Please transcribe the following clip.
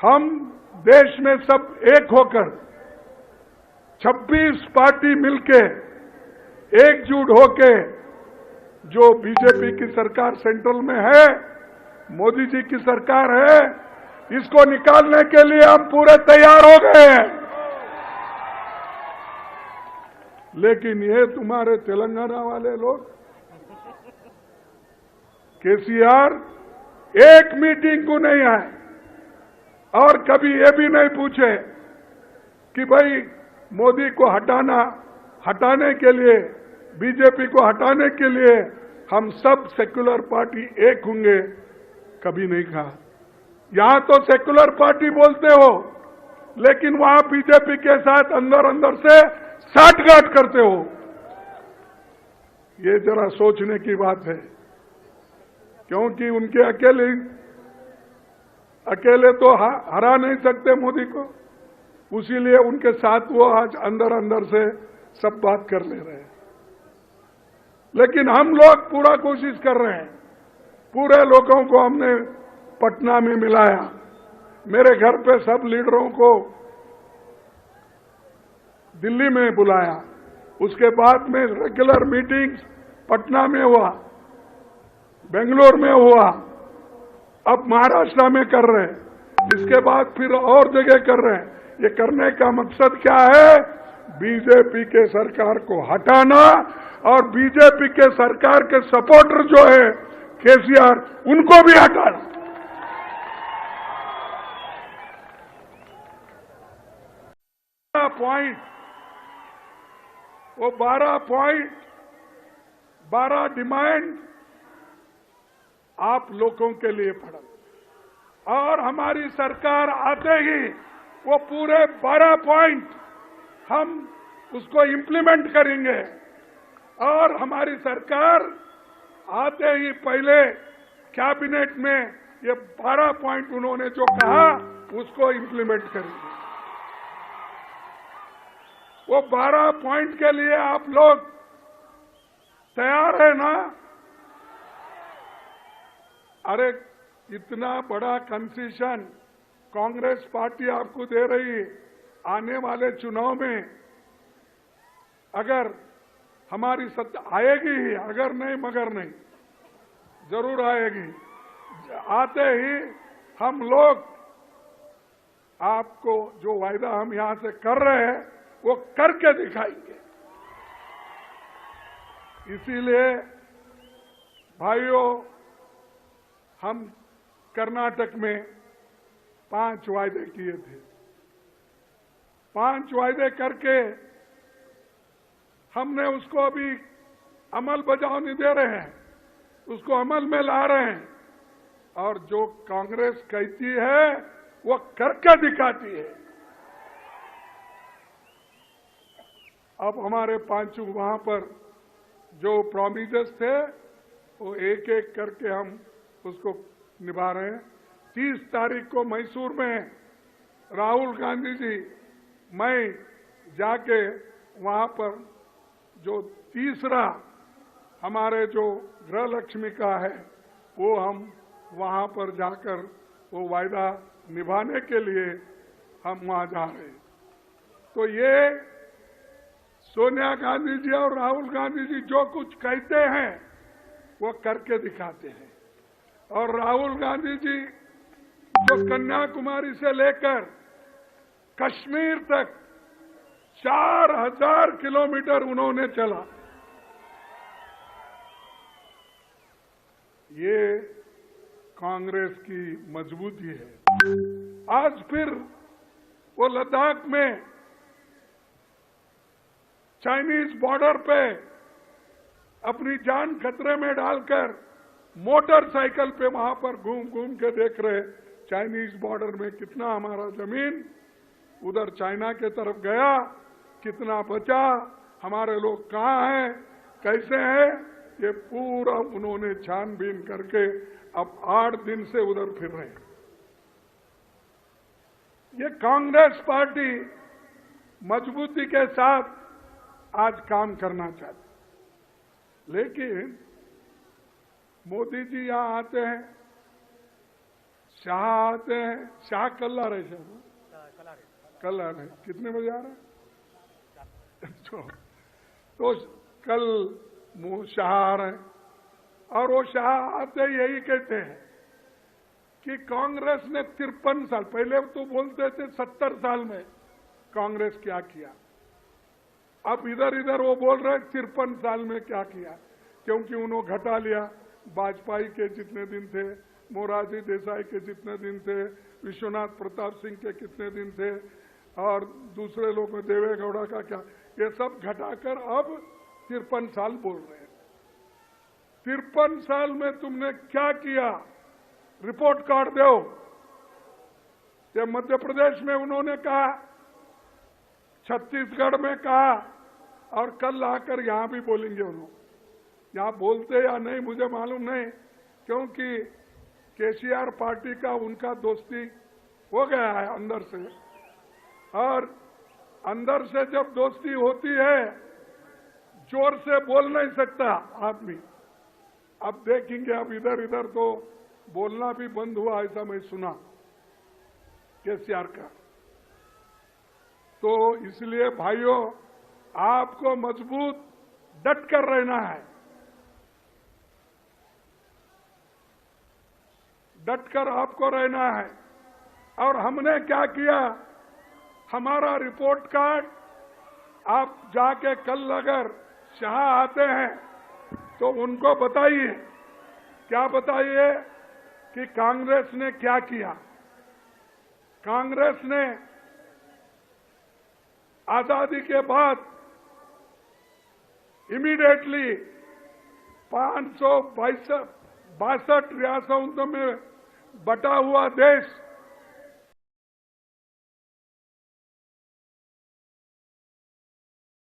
हम देश में सब एक होकर 26 पार्टी मिलके एकजुट होके जो बीजेपी की सरकार सेंट्रल में है, मोदी जी की सरकार है, इसको निकालने के लिए हम पूरे तैयार हो गए हैं। लेकिन ये तुम्हारे तेलंगाना वाले लोग, केसीआर एक मीटिंग को नहीं आए और कभी ये भी नहीं पूछे कि भाई मोदी को हटाने के लिए, बीजेपी को हटाने के लिए हम सब सेक्युलर पार्टी एक होंगे, कभी नहीं कहा। यहां तो सेक्युलर पार्टी बोलते हो, लेकिन वहां बीजेपी के साथ अंदर अंदर से साठगांठ करते हो। ये जरा सोचने की बात है, क्योंकि उनके अकेले तो हरा नहीं सकते मोदी को, उसीलिए उनके साथ वो आज अंदर अंदर से सब बात कर ले रहे हैं। लेकिन हम लोग पूरा कोशिश कर रहे हैं। पूरे लोगों को हमने पटना में मिलाया, मेरे घर पे सब लीडरों को दिल्ली में बुलाया, उसके बाद में रेगुलर मीटिंग्स पटना में हुआ, बेंगलोर में हुआ, अब महाराष्ट्र में कर रहे हैं, इसके बाद फिर और जगह कर रहे हैं। ये करने का मकसद क्या है? बीजेपी के सरकार को हटाना और बीजेपी के सरकार के सपोर्टर जो है केसीआर, उनको भी हटाना। पॉइंट, वो 12 पॉइंट, 12 डिमांड आप लोगों के लिए पड़ा और हमारी सरकार आते ही वो पूरे 12 पॉइंट हम उसको इम्प्लीमेंट करेंगे। और हमारी सरकार आते ही पहले कैबिनेट में ये 12 पॉइंट उन्होंने जो कहा उसको इम्प्लीमेंट करेंगे। वो 12 पॉइंट के लिए आप लोग तैयार है ना? अरे इतना बड़ा कंसेशन कांग्रेस पार्टी आपको दे रही है। आने वाले चुनाव में अगर हमारी सत्ता आएगी ही, अगर नहीं मगर नहीं, जरूर आएगी। आते ही हम लोग आपको जो वायदा हम यहां से कर रहे हैं वो करके दिखाएंगे। इसीलिए भाइयों, हम कर्नाटक में 5 वायदे किए थे। 5 वायदे करके हमने उसको अभी अमल बजावनी दे रहे हैं, उसको अमल में ला रहे हैं। और जो कांग्रेस कहती है वो करके दिखाती है। अब हमारे 5 वहां पर जो प्रॉमिसेस थे वो एक एक करके हम उसको निभा रहे हैं। 30 तारीख को मैसूर में राहुल गांधी जी, मैं जाके वहां पर जो तीसरा हमारे जो गृह लक्ष्मी का है वो हम वहां पर जाकर वो वायदा निभाने के लिए हम वहां जा रहे हैं। तो ये सोनिया गांधी जी और राहुल गांधी जी जो कुछ कहते हैं वो करके दिखाते हैं। और राहुल गांधी जी जो कन्याकुमारी से लेकर कश्मीर तक 4000 किलोमीटर उन्होंने चला। ये कांग्रेस की मजबूती है। आज फिर वो लद्दाख में चाइनीज बॉर्डर पे अपनी जान खतरे में डालकर मोटरसाइकिल पे वहां पर घूम घूम के देख रहे चाइनीज बॉर्डर में कितना हमारा जमीन उधर चाइना के तरफ गया, कितना बचा, हमारे लोग कहाँ हैं, कैसे हैं, ये पूरा उन्होंने छानबीन करके अब 8 दिन से उधर फिर रहे हैं। ये कांग्रेस पार्टी मजबूती के साथ आज काम करना चाहती, लेकिन मोदी जी यहां आते हैं, शाह आते हैं, शाह कल आ रहे कल आ रहे, कितने बजे आ रहे हैं? तो कल शाह आ रहे हैं, और वो शाह आते यही कहते हैं कि कांग्रेस ने 53 साल, पहले तो बोलते थे 70 साल में कांग्रेस क्या किया, अब इधर इधर वो बोल रहे 53 साल में क्या किया, क्योंकि उन्होंने घटा लिया। वाजपेयी के जितने दिन थे, मोरारजी देसाई के जितने दिन थे, विश्वनाथ प्रताप सिंह के कितने दिन थे, और दूसरे लोग में देवेगौड़ा का क्या, ये सब घटाकर अब 53 साल बोल रहे हैं। 53 साल में तुमने क्या किया, रिपोर्ट कार्ड दो। ये मध्य प्रदेश में उन्होंने कहा, छत्तीसगढ़ में कहा, और कल आकर यहां भी बोलेंगे उन्होंने। यहां बोलते या नहीं मुझे मालूम नहीं, क्योंकि केसीआर पार्टी का उनका दोस्ती हो गया है अंदर से, और अंदर से जब दोस्ती होती है जोर से बोल नहीं सकता आदमी। अब देखेंगे, अब इधर इधर तो बोलना भी बंद हुआ, ऐसा मैं सुना केसीआर का। तो इसलिए भाइयों, आपको मजबूत डट कर रहना है, डट कर आपको रहना है। और हमने क्या किया, हमारा रिपोर्ट कार्ड आप जाके कल अगर शाह आते हैं तो उनको बताइए, क्या बताइए कि कांग्रेस ने क्या किया। कांग्रेस ने आजादी के बाद इमीडिएटली 562 रियासतों में बटा हुआ देश